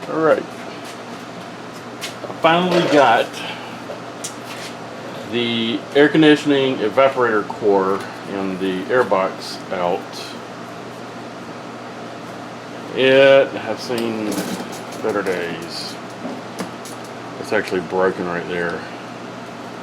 Alright, I finally got the air conditioning evaporator core and the air box out. It has seen better days. It's actually broken right there,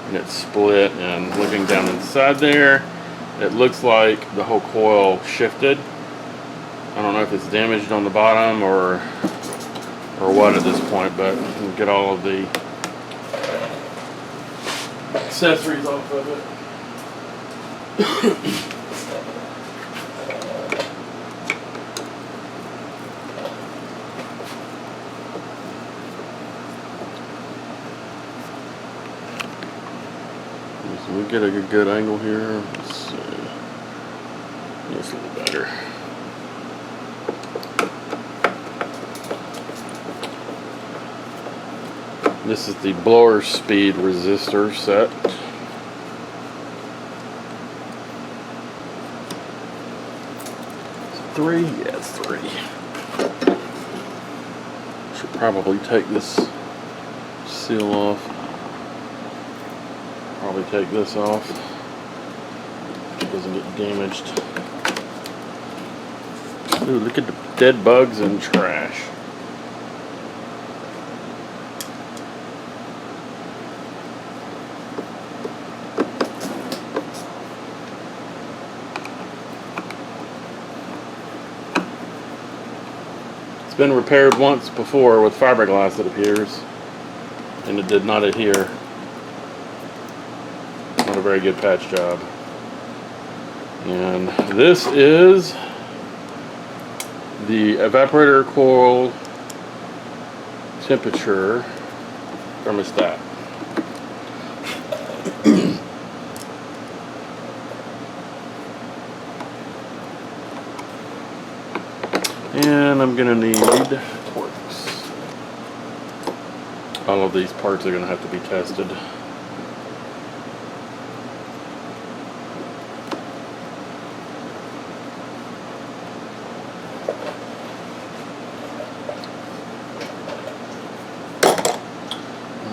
and it's split, and looking down inside there, it looks like the whole coil shifted. I don't know if it's damaged on the bottom or what at this point, but we'll get all of the accessories off of it. So we get a good angle here. Let's see. That's a little better. This is the blower speed resistor set. Is it 3? Yeah, it's 3. Should probably take this seal off. Probably take this off. It doesn't get damaged. Ooh, look at the dead bugs and trash. It's been repaired once before with fiberglass, it appears, and it did not adhere. Not a very good patch job. And this is the evaporator coil temperature thermostat. And I'm gonna need torques. All of these parts are gonna have to be tested.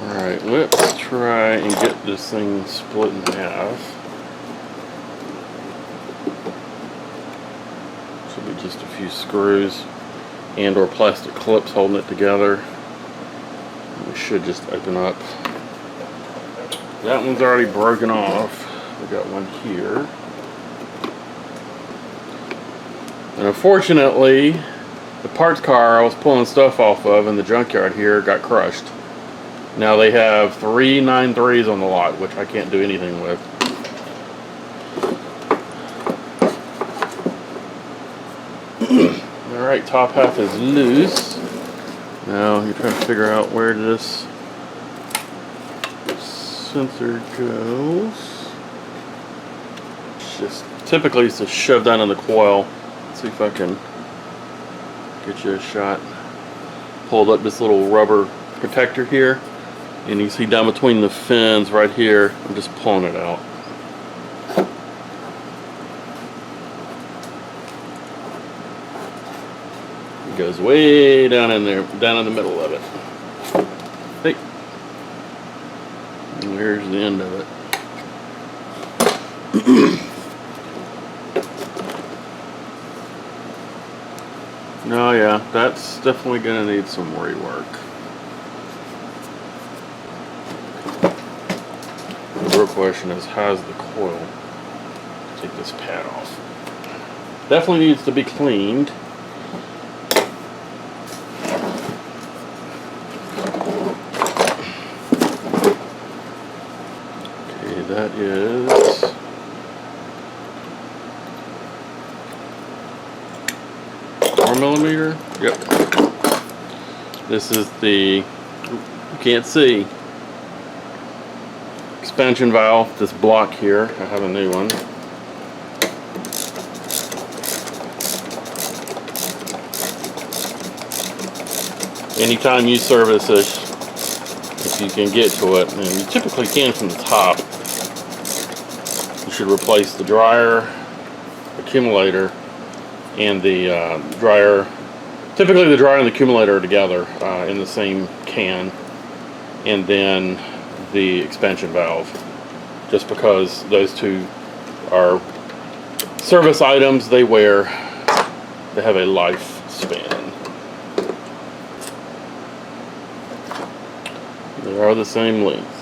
Alright, let's try and get this thing split in half. Just a few screws and or plastic clips holding it together. We should just open up. That one's already broken off. We got one here. And unfortunately, the parts car I was pulling stuff off of in the junkyard here got crushed. Now they have 3 9.3s on the lot, which I can't do anything with. Alright, top half is loose. Now you're trying to figure out where this sensor goes. It's just typically it's just shoved down in the coil. Let's see if I can get you a shot. Pulled up this little rubber protector here, and you see down between the fins right here, I'm just pulling it out. Goes way down in there, down in the middle of it. Hey, and here's the end of it. No, yeah, that's definitely gonna need some rework. The real question is, how's the coil? Take this pad off. Definitely needs to be cleaned. That is 4mm. Yep. This is the, you can't see, expansion valve, this block here. I have a new one. Anytime you service this, if you can get to it, and you typically can from the top, you should replace the dryer accumulator and the dryer typically the dryer and the accumulator are together in the same can, and then the expansion valve, just because those two are service items. They have a lifespan. They are the same length.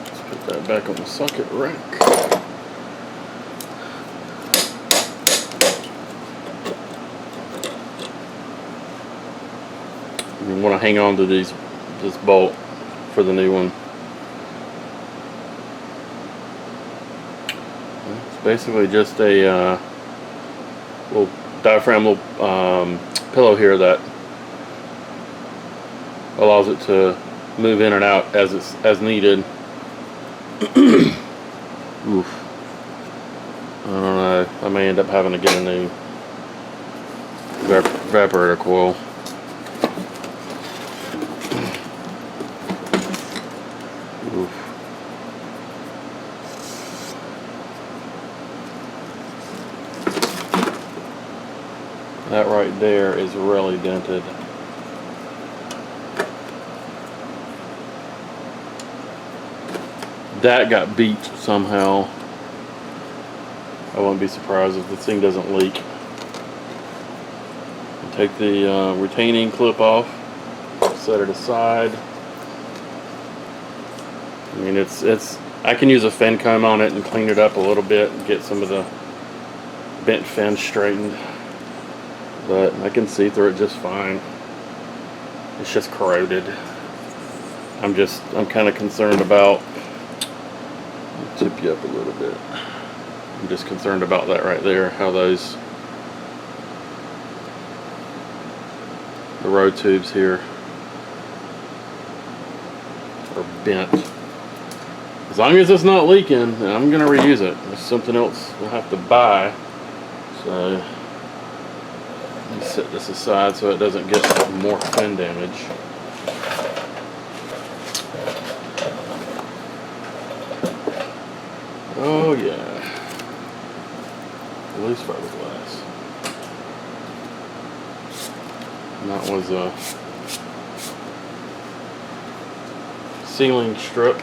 Let's put that back on the socket rack. You want to hang on to this bolt for the new one. It's basically just a little diaphragm, little pillow here that allows it to move in and out as needed. Oof. I don't know. I may end up having to get a new evaporator coil. That right there is really dented. That got beat somehow. I wouldn't be surprised if the thing doesn't leak. Take the retaining clip off, set it aside. I mean, I can use a fin comb on it and clean it up a little bit and get some of the bent fins straightened. But I can see through it just fine. It's just corroded. I'm kind of concerned about, I'll tip you up a little bit. I'm just concerned about that right there, how the row tubes here are bent. As long as it's not leaking, I'm gonna reuse it. There's something else we'll have to buy. So let me set this aside so it doesn't get more fin damage. Oh yeah, loose fiberglass. And that was a sealing strip.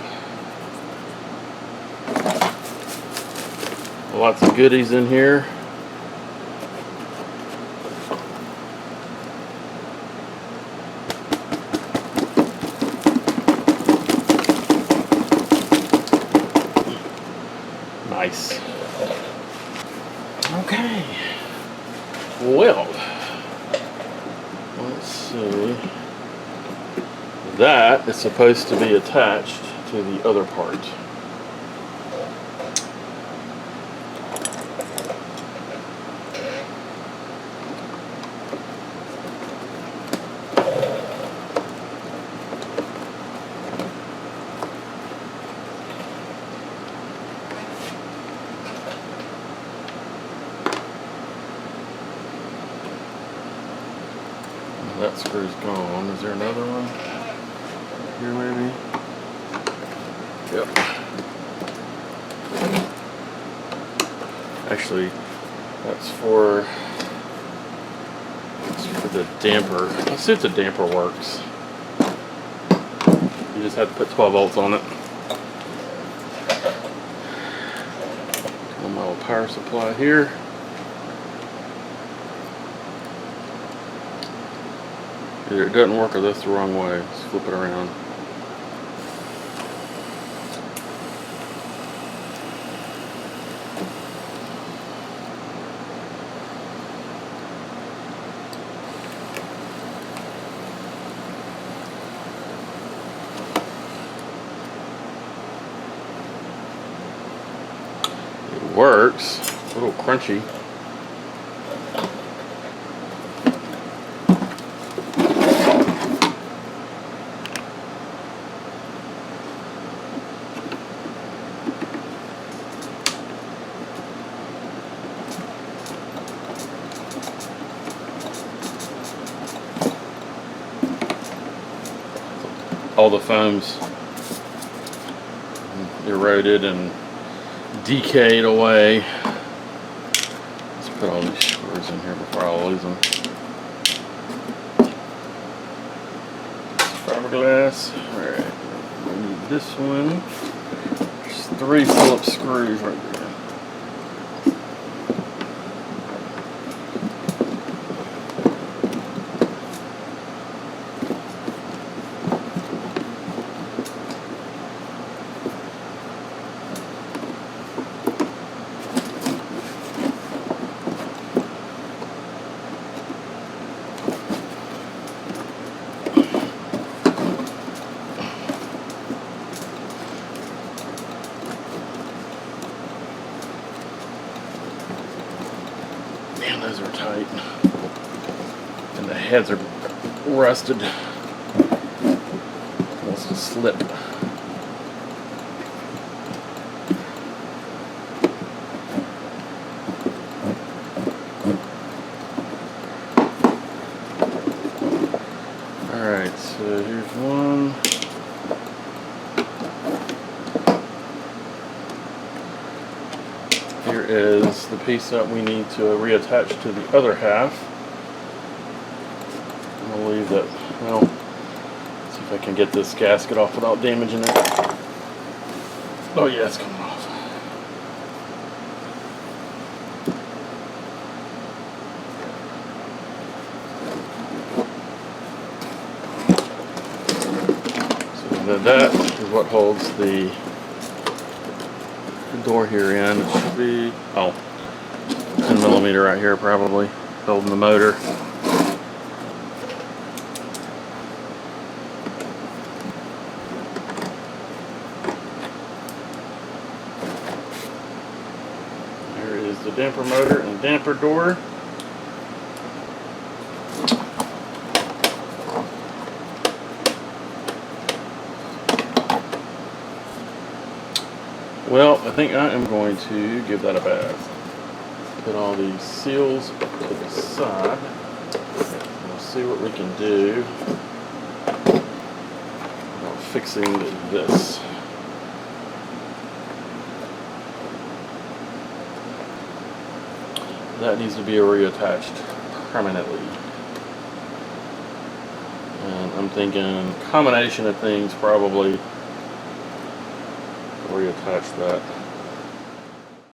Lots of goodies in here. Nice. Okay. Well, let's see. That is supposed to be attached to the other part. That screw's gone. Is there another one here maybe? Yep. Actually, that's for the damper. Let's see if the damper works. You just have to put 12 volts on it. Got my little power supply here. Either it doesn't work or that's the wrong way. Let's flip it around. It works. It's a little crunchy. All the foam's eroded and decayed away. Let's put all these screws in here before I lose them. Fiberglass. Alright, we need this one. There's 3 Phillips screws right there. Man, those are tight. And the heads are rusted. Almost a slip. Alright, so here's one. Here is the piece that we need to reattach to the other half. I'm going to leave that, well, see if I can get this gasket off without damaging it. Oh yeah, it's coming off. So that is what holds the door here in. It should be 10 millimeter right here, probably holding the motor. There is the damper motor and damper door. Well, I think I am going to give that a bath. Put all these seals to the side. We'll see what we can do about fixing this. That needs to be reattached permanently. And I'm thinking combination of things, probably reattach that.